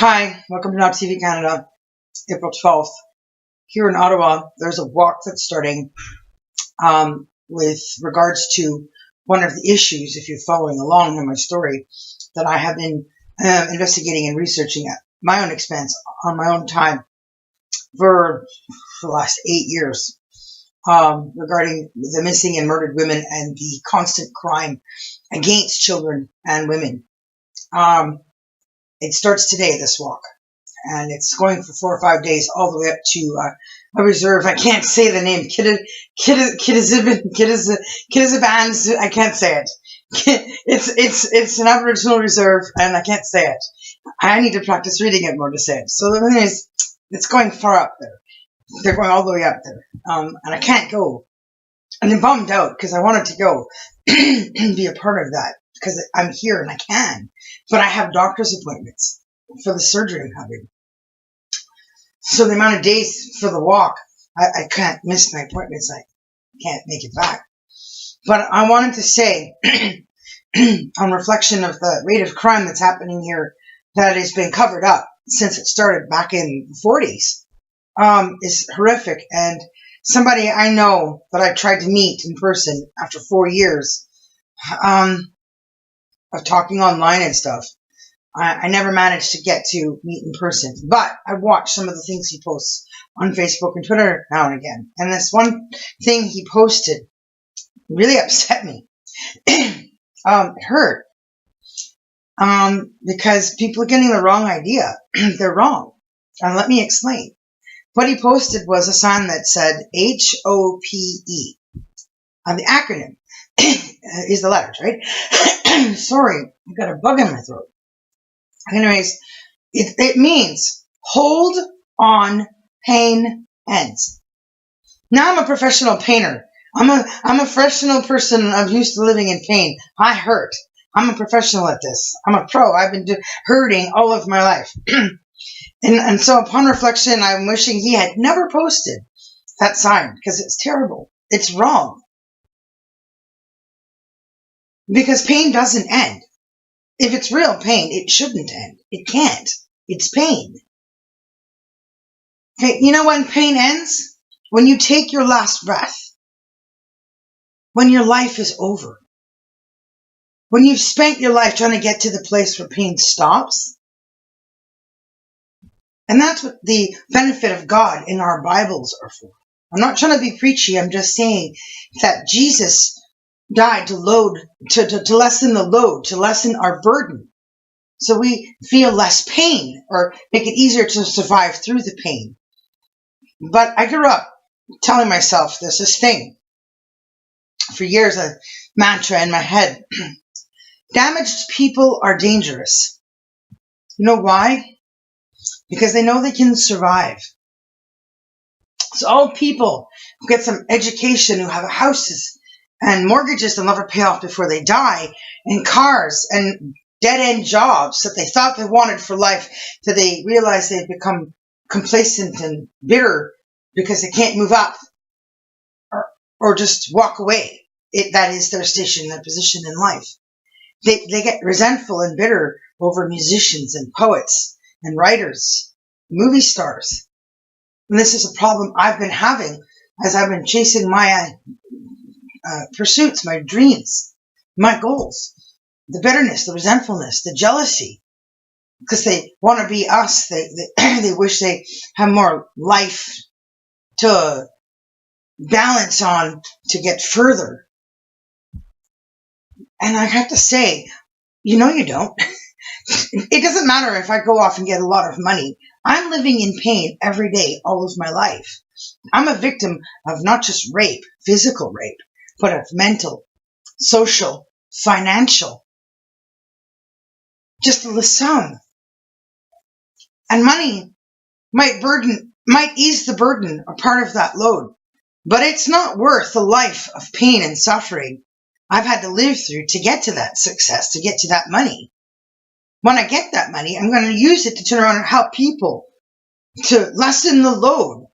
Hi, welcome to Not TV Canada, April 12th. Here in Ottawa, there's a walk that's starting with regards to one of the issues, if you're following along in my story, that I have been investigating and researching at my own expense, on my own time, for the last 8 years, regarding the missing and murdered women and the constant crime against children and women. It starts today, this walk, and it's going for 4 or 5 days, all the way up to a reserve. I can't say the name. Kittazaban. I can't say it. It's an Aboriginal reserve, and I can't say it. I need to practice reading it more to say it. So the thing is, it's going far up there. They're going all the way up there, and I can't go. And I'm bummed out because I wanted to go and be a part of that, because I'm here and I can, but I have doctor's appointments for the surgery I'm having. So the amount of days for the walk, I can't miss my appointments. I can't make it back. But I wanted to say, on reflection of the rate of crime that's happening here, that has been covered up since it started back in the 40s, is horrific. And somebody I know that I tried to meet in person after 4 years, of talking online and stuff, I never managed to get to meet in person, but I watch some of the things he posts on Facebook and Twitter now and again. And this one thing he posted really upset me. It hurt. Because people are getting the wrong idea. They're wrong. And let me explain. What he posted was a sign that said H.O.P.E. The acronym is the letters, right? Sorry, I've got a bug in my throat. Anyways, it means hold on, pain ends. Now I'm a professional painter. I'm a professional person. I'm used to living in pain. I hurt. I'm a professional at this. I'm a pro. I've been hurting all of my life. and so upon reflection, I'm wishing he had never posted that sign, because it's terrible. It's wrong. Because pain doesn't end. If it's real pain, it shouldn't end. It can't. It's pain. Okay, you know when pain ends? When you take your last breath. When your life is over. When you've spent your life trying to get to the place where pain stops. And that's what the benefit of God in our Bibles are for. I'm not trying to be preachy. I'm just saying that Jesus died to lessen the load, to lessen our burden, so we feel less pain, or make it easier to survive through the pain. But I grew up telling myself this thing for years, a mantra in my head. Damaged people are dangerous. You know why? Because they know they can survive. So all people who get some education, who have houses and mortgages they'll never pay off before they die, and cars and dead-end jobs that they thought they wanted for life, that they realize they've become complacent and bitter because they can't move up or just walk away. That is their station, their position in life. They get resentful and bitter over musicians and poets and writers, movie stars. And this is a problem I've been having as I've been chasing my pursuits, my dreams, my goals. The bitterness, the resentfulness, the jealousy, because they want to be us. They wish they have more life to balance on to get further. And I have to say, you know you don't. It doesn't matter if I go off and get a lot of money. I'm living in pain every day, all of my life. I'm a victim of not just rape, physical rape, but of mental, social, financial. Just the sum. And money might ease the burden, or part of that load. But it's not worth the life of pain and suffering I've had to live through to get to that success, to get to that money. When I get that money, I'm going to use it to turn around and help people to lessen the load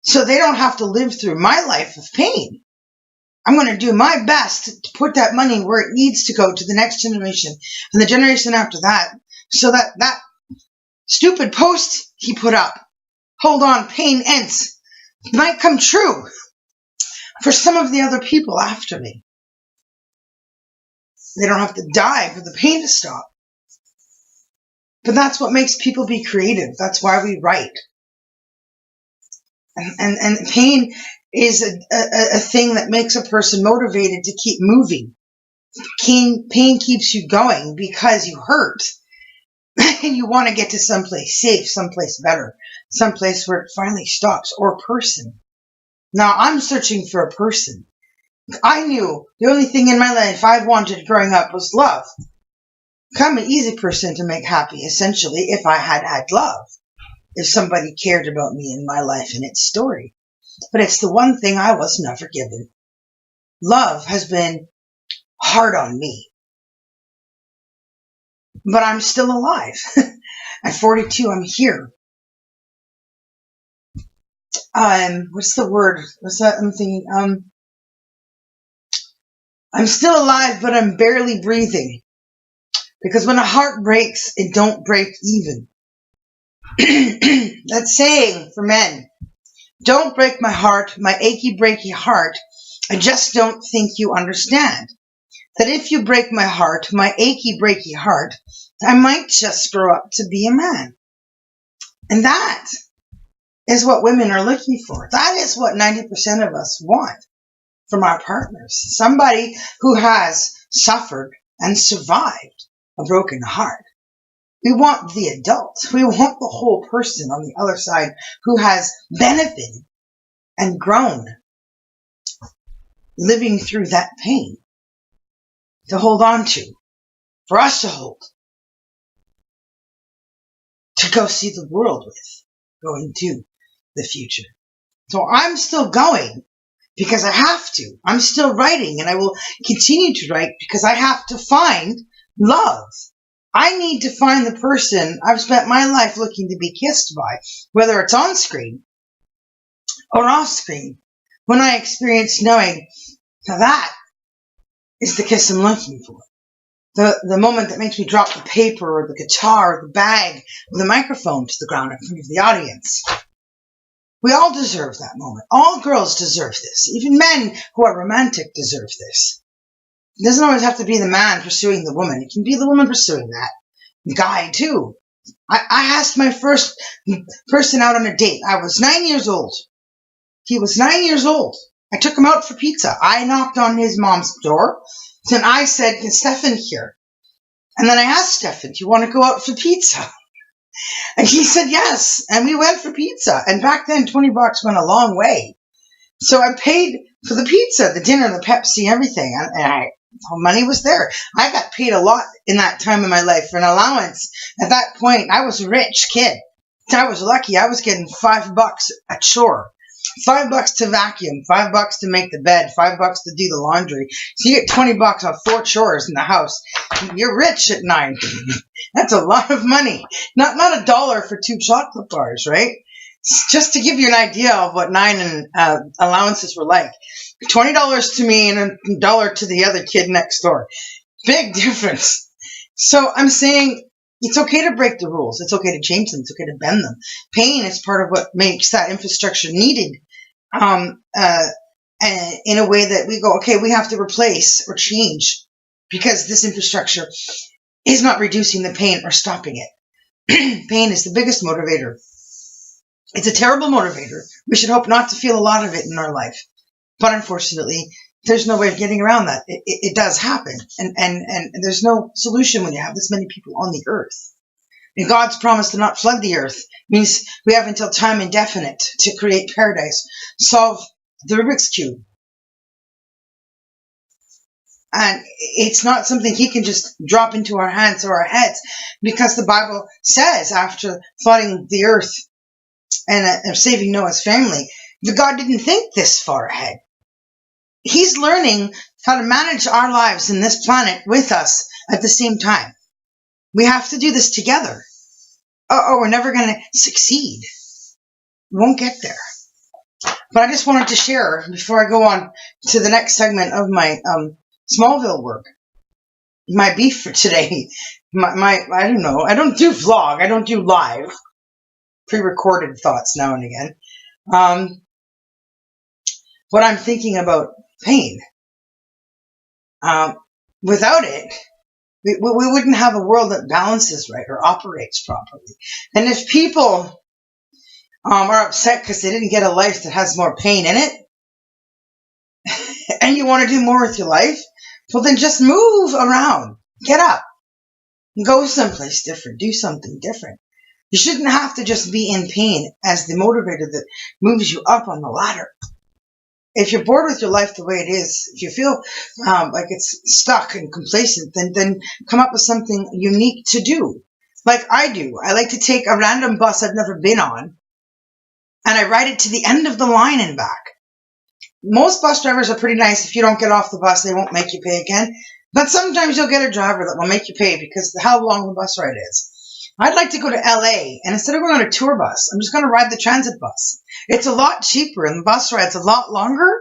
so they don't have to live through my life of pain. I'm going to do my best to put that money where it needs to go, to the next generation and the generation after that, so that stupid post he put up, hold on, pain ends, might come true for some of the other people after me. They don't have to die for the pain to stop. But that's what makes people be creative. That's why we write. And pain is a thing that makes a person motivated to keep moving. Pain keeps you going because you hurt. And you want to get to someplace safe, someplace better, someplace where it finally stops, or a person. Now, I'm searching for a person. I knew the only thing in my life I wanted growing up was love. I'm an easy person to make happy, essentially, if I had love. If somebody cared about me in my life and its story. But it's the one thing I was never given. Love has been hard on me. But I'm still alive. At 42, I'm here. What's the word? What's that I'm thinking? I'm still alive, but I'm barely breathing. Because when a heart breaks, it don't break even. That saying for men. Don't break my heart, my achy, breaky heart. I just don't think you understand. That if you break my heart, my achy, breaky heart, I might just grow up to be a man. And that is what women are looking for. That is what 90% of us want from our partners. Somebody who has suffered and survived a broken heart. We want the adult. We want the whole person on the other side who has benefited and grown, living through that pain to hold on to, for us to hold, to go see the world with, go into the future. So I'm still going because I have to. I'm still writing, and I will continue to write because I have to find love. I need to find the person I've spent my life looking to be kissed by, whether it's on screen or off screen, when I experience knowing that is the kiss I'm looking for. The moment that makes me drop the paper or the guitar or the bag or the microphone to the ground in front of the audience. We all deserve that moment. All girls deserve this. Even men who are romantic deserve this. It doesn't always have to be the man pursuing the woman. It can be the woman pursuing that. The guy, too. I asked my first person out on a date. I was 9 years old. He was 9 years old. I took him out for pizza. I knocked on his mom's door. Then I said, "Is Stefan here?" And then I asked Stefan, "Do you want to go out for pizza?" And he said yes. And we went for pizza. And back then, $20 went a long way. So I paid for the pizza, the dinner, the Pepsi, everything. And money was there. I got paid a lot in that time of my life for an allowance. At that point, I was a rich kid. I was lucky. I was getting $5 a chore. $5 to vacuum, $5 to make the bed, $5 to do the laundry. So you get $20 on 4 chores in the house. You're rich at 9. That's a lot of money. Not $1 for 2 chocolate bars, right? Just to give you an idea of what 9 allowances were like. $20 to me and $1 to the other kid next door. Big difference. So I'm saying it's okay to break the rules. It's okay to change them. It's okay to bend them. Pain is part of what makes that infrastructure needed in a way that we go, okay, we have to replace or change because this infrastructure is not reducing the pain or stopping it. Pain is the biggest motivator. It's a terrible motivator. We should hope not to feel a lot of it in our life. But unfortunately, there's no way of getting around that. It does happen. And there's no solution when you have this many people on the earth. And God's promise to not flood the earth means we have until time indefinite to create paradise. Solve the Rubik's Cube. And it's not something he can just drop into our hands or our heads, because the Bible says after flooding the earth and saving Noah's family, that God didn't think this far ahead. He's learning how to manage our lives in this planet with us at the same time. We have to do this together, or we're never going to succeed. We won't get there. But I just wanted to share, before I go on to the next segment of my Smallville work, my beef for today I don't know. I don't do vlog. I don't do live, pre-recorded thoughts now and again. But I'm thinking about pain. Without it, we wouldn't have a world that balances right or operates properly. And if people are upset because they didn't get a life that has more pain in it, and you want to do more with your life, well, then just move around. Get up. Go someplace different. Do something different. You shouldn't have to just be in pain as the motivator that moves you up on the ladder. If you're bored with your life the way it is, if you feel like it's stuck and complacent, then come up with something unique to do. Like I do. I like to take a random bus I've never been on, and I ride it to the end of the line and back. Most bus drivers are pretty nice. If you don't get off the bus, they won't make you pay again. But sometimes you'll get a driver that will make you pay because of how long the bus ride is. I'd like to go to LA, and instead of going on a tour bus, I'm just going to ride the transit bus. It's a lot cheaper, and the bus ride's a lot longer,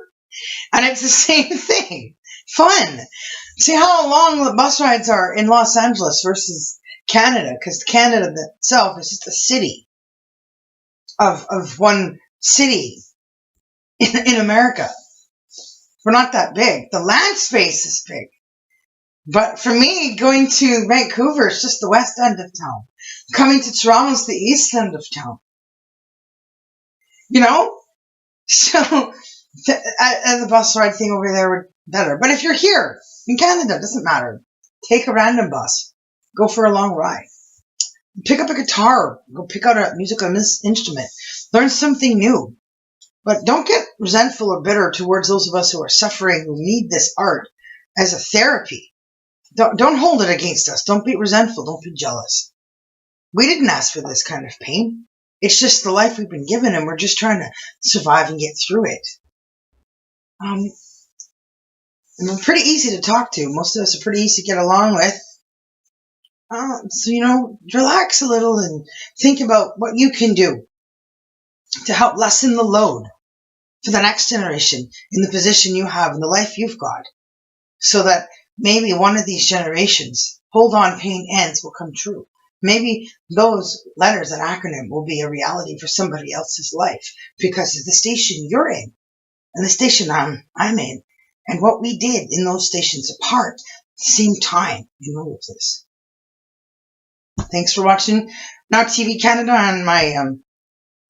and it's the same thing. Fun. See how long the bus rides are in Los Angeles versus Canada, because Canada itself is just a city of one city in America. We're not that big. The land space is big. But for me, going to Vancouver is just the west end of town. Coming to Toronto is the east end of town. You know? So, the bus ride thing over there would be better. But if you're here in Canada, it doesn't matter. Take a random bus. Go for a long ride. Pick up a guitar. Go pick out a musical instrument. Learn something new. But don't get resentful or bitter towards those of us who are suffering, who need this art as a therapy. Don't hold it against us. Don't be resentful. Don't be jealous. We didn't ask for this kind of pain. It's just the life we've been given, and we're just trying to survive and get through it. And we're pretty easy to talk to. Most of us are pretty easy to get along with. So, relax a little and think about what you can do to help lessen the load for the next generation in the position you have and the life you've got, so that maybe one of these generations, hold on, pain ends, will come true. Maybe those letters, an acronym, will be a reality for somebody else's life because of the station you're in and the station I'm in and what we did in those stations apart at the same time in all of this. Thanks for watching Now TV Canada and my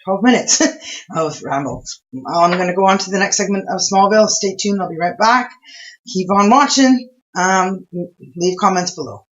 12 minutes of ramble. I'm going to go on to the next segment of Smallville. Stay tuned. I'll be right back. Keep on watching. Leave comments below.